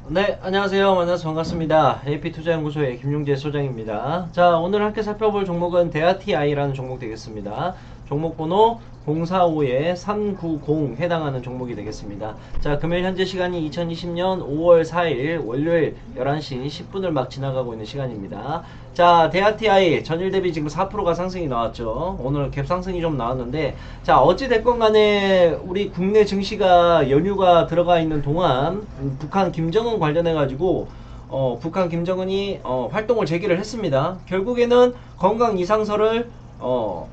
네, 안녕하세요. 만나서 반갑습니다. AP투자연구소의 김용재 소장입니다. 자, 오늘 함께 살펴볼 종목은 대아티아이라는 종목 되겠습니다. 종목 번호 045에 390 해당하는 종목이 되겠습니다. 자, 금일 현재 시간이 2020년 5월 4일 월요일 11시 10분을 막 지나가고 있는 시간입니다. 자, 대아티아이 전일 대비 지금 4%가 상승이 나왔죠. 오늘 갭 상승이 좀 나왔는데, 자, 어찌됐건 간에 우리 국내 증시가 연휴가 들어가 있는 동안 북한 김정은 관련해가지고 북한 김정은이 활동을 재개를 했습니다. 결국에는 건강 이상설을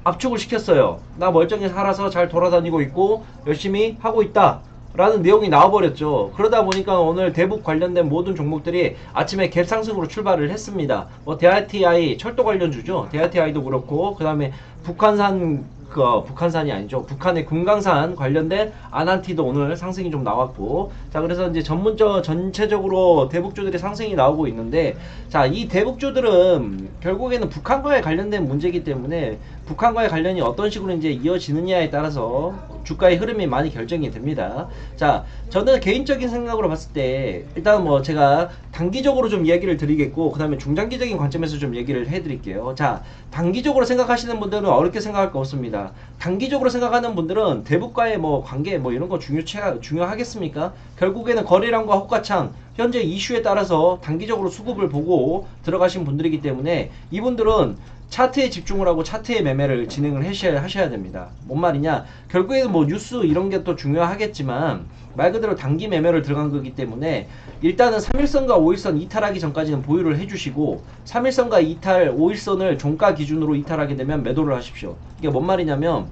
압축을 시켰어요. 나 멀쩡히 살아서 잘 돌아다니고 있고 열심히 하고 있다 라는 내용이 나와버렸죠. 그러다 보니까 오늘 대북 관련된 모든 종목들이 아침에 갭 상승으로 출발을 했습니다. 뭐 대아티아이 철도 관련주죠. 대아티아이도 그렇고, 그 다음에 북한산이 아니죠. 북한의 금강산 관련된 아난티도 오늘 상승이 좀 나왔고, 자, 그래서 이제 전체적으로 대북주들이 상승이 나오고 있는데, 자, 이 대북주들은 결국에는 북한과의 관련된 문제이기 때문에 북한과의 관련이 어떤 식으로 이제 이어지느냐에 따라서 주가의 흐름이 많이 결정이 됩니다. 자, 저는 개인적인 생각으로 봤을 때 일단 뭐 제가 단기적으로 좀 이야기를 드리겠고, 그 다음에 중장기적인 관점에서 좀 얘기를 해드릴게요. 자, 단기적으로 생각하시는 분들은 어렵게 생각할 거 없습니다. 단기적으로 생각하는 분들은 대북과의 뭐 관계 뭐 이런 거 중요하겠습니까? 결국에는 거래량과 호가창 현재 이슈에 따라서 단기적으로 수급을 보고 들어가신 분들이기 때문에 이분들은 차트에 집중을 하고 차트의 매매를 진행을 하셔야 됩니다. 뭔 말이냐? 결국에는 뭐 뉴스 이런 게 또 중요하겠지만 말 그대로 단기 매매를 들어간 거기 때문에 일단은 3일선과 5일선 이탈하기 전까지는 보유를 해주시고, 3일선과 이탈 5일선을 종가 기준으로 이탈하게 되면 매도를 하십시오. 이게 뭔 말이냐면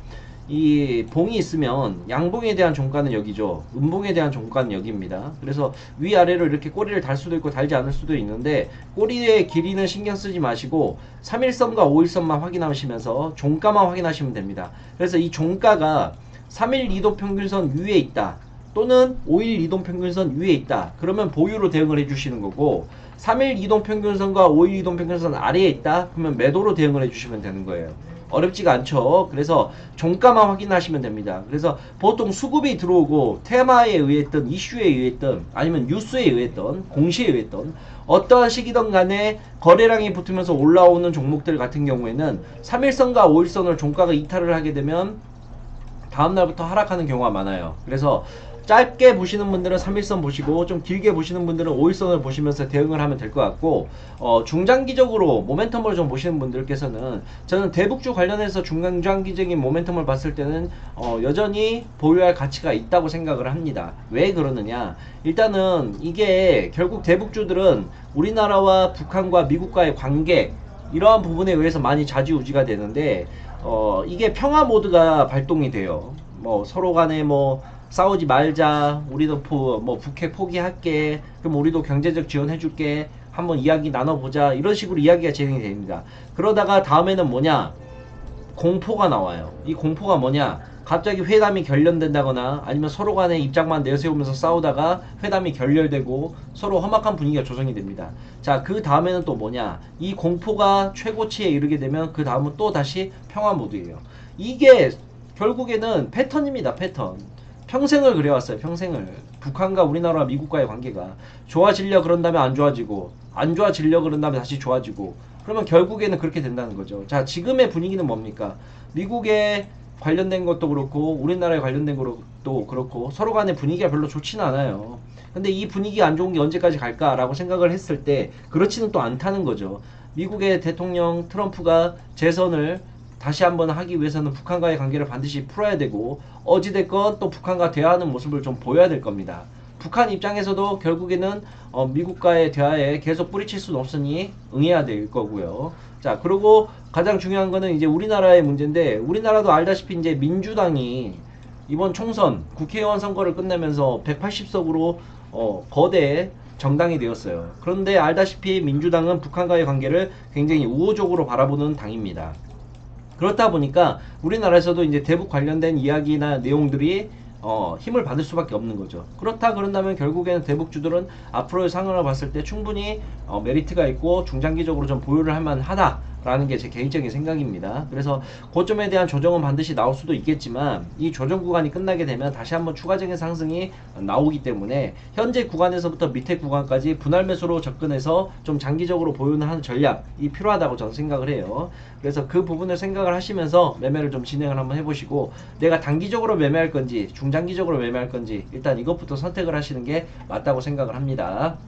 이 봉이 있으면 양봉에 대한 종가는 여기죠. 음봉에 대한 종가는 여기입니다. 그래서 위아래로 이렇게 꼬리를 달 수도 있고 달지 않을 수도 있는데, 꼬리의 길이는 신경 쓰지 마시고 3일선과 5일선만 확인하시면서 종가만 확인하시면 됩니다. 그래서 이 종가가 3일 이동평균선 위에 있다 또는 5일 이동평균선 위에 있다 그러면 보유로 대응을 해주시는 거고, 3일 이동평균선과 5일 이동평균선 아래에 있다 그러면 매도로 대응을 해주시면 되는 거예요. 어렵지가 않죠. 그래서 종가만 확인하시면 됩니다. 그래서 보통 수급이 들어오고 테마에 의했던 이슈에 의했던 아니면 뉴스에 의했던 공시에 의했던 어떠한 시기든 간에 거래량이 붙으면서 올라오는 종목들 같은 경우에는 3일선과 5일선을 종가가 이탈을 하게 되면 다음날부터 하락하는 경우가 많아요. 그래서 짧게 보시는 분들은 3일선 보시고 좀 길게 보시는 분들은 5일선을 보시면서 대응을 하면 될 것 같고, 중장기적으로 모멘텀을 좀 보시는 분들께서는 저는 대북주 관련해서 중장기적인 모멘텀을 봤을 때는 여전히 보유할 가치가 있다고 생각을 합니다. 왜 그러느냐? 일단은 이게 결국 대북주들은 우리나라와 북한과 미국과의 관계 이러한 부분에 의해서 많이 좌지우지가 되는데, 이게 평화 모드가 발동이 돼요. 뭐 서로 간에 뭐 싸우지 말자, 우리도 뭐 북핵 포기할게, 그럼 우리도 경제적 지원해줄게, 한번 이야기 나눠보자, 이런 식으로 이야기가 진행이 됩니다. 그러다가 다음에는 뭐냐? 공포가 나와요. 이 공포가 뭐냐? 갑자기 회담이 결렬된다거나 아니면 서로 간에 입장만 내세우면서 싸우다가 회담이 결렬되고 서로 험악한 분위기가 조성이 됩니다. 자, 그 다음에는 또 뭐냐? 이 공포가 최고치에 이르게 되면 그 다음은 또 다시 평화 모드예요. 이게 결국에는 패턴입니다. 패턴. 평생을 그래왔어요. 평생을. 북한과 우리나라와 미국과의 관계가 좋아지려 그런 다음에 안 좋아지고, 안 좋아지려 그런 다음에 다시 좋아지고, 그러면 결국에는 그렇게 된다는 거죠. 자, 지금의 분위기는 뭡니까? 미국에 관련된 것도 그렇고 우리나라에 관련된 것도 그렇고 서로 간의 분위기가 별로 좋지는 않아요. 근데 이 분위기가 안 좋은 게 언제까지 갈까라고 생각을 했을 때 그렇지는 또 않다는 거죠. 미국의 대통령 트럼프가 재선을 다시 한번 하기 위해서는 북한과의 관계를 반드시 풀어야 되고, 어찌됐건 또 북한과 대화하는 모습을 좀 보여야 될 겁니다. 북한 입장에서도 결국에는 미국과의 대화에 계속 뿌리칠 수는 없으니 응해야 될 거고요. 자, 그리고 가장 중요한 거는 이제 우리나라의 문제인데, 우리나라도 알다시피 이제 민주당이 이번 총선 국회의원 선거를 끝내면서 180석으로 거대 정당이 되었어요. 그런데 알다시피 민주당은 북한과의 관계를 굉장히 우호적으로 바라보는 당입니다. 그렇다 보니까 우리나라에서도 이제 대북 관련된 이야기나 내용들이 힘을 받을 수밖에 없는 거죠. 그렇다 그런다면 결국에는 대북주들은 앞으로의 상황을 봤을 때 충분히 메리트가 있고 중장기적으로 좀 보유를 할 만하다 라는 게 제 개인적인 생각입니다. 그래서 고점에 대한 조정은 반드시 나올 수도 있겠지만 이 조정 구간이 끝나게 되면 다시 한번 추가적인 상승이 나오기 때문에 현재 구간에서부터 밑에 구간까지 분할 매수로 접근해서 좀 장기적으로 보유는 하는 전략이 필요하다고 저는 생각을 해요. 그래서 그 부분을 생각을 하시면서 매매를 좀 진행을 한번 해보시고, 내가 단기적으로 매매할 건지 중장기적으로 매매할 건지 일단 이것부터 선택을 하시는 게 맞다고 생각을 합니다.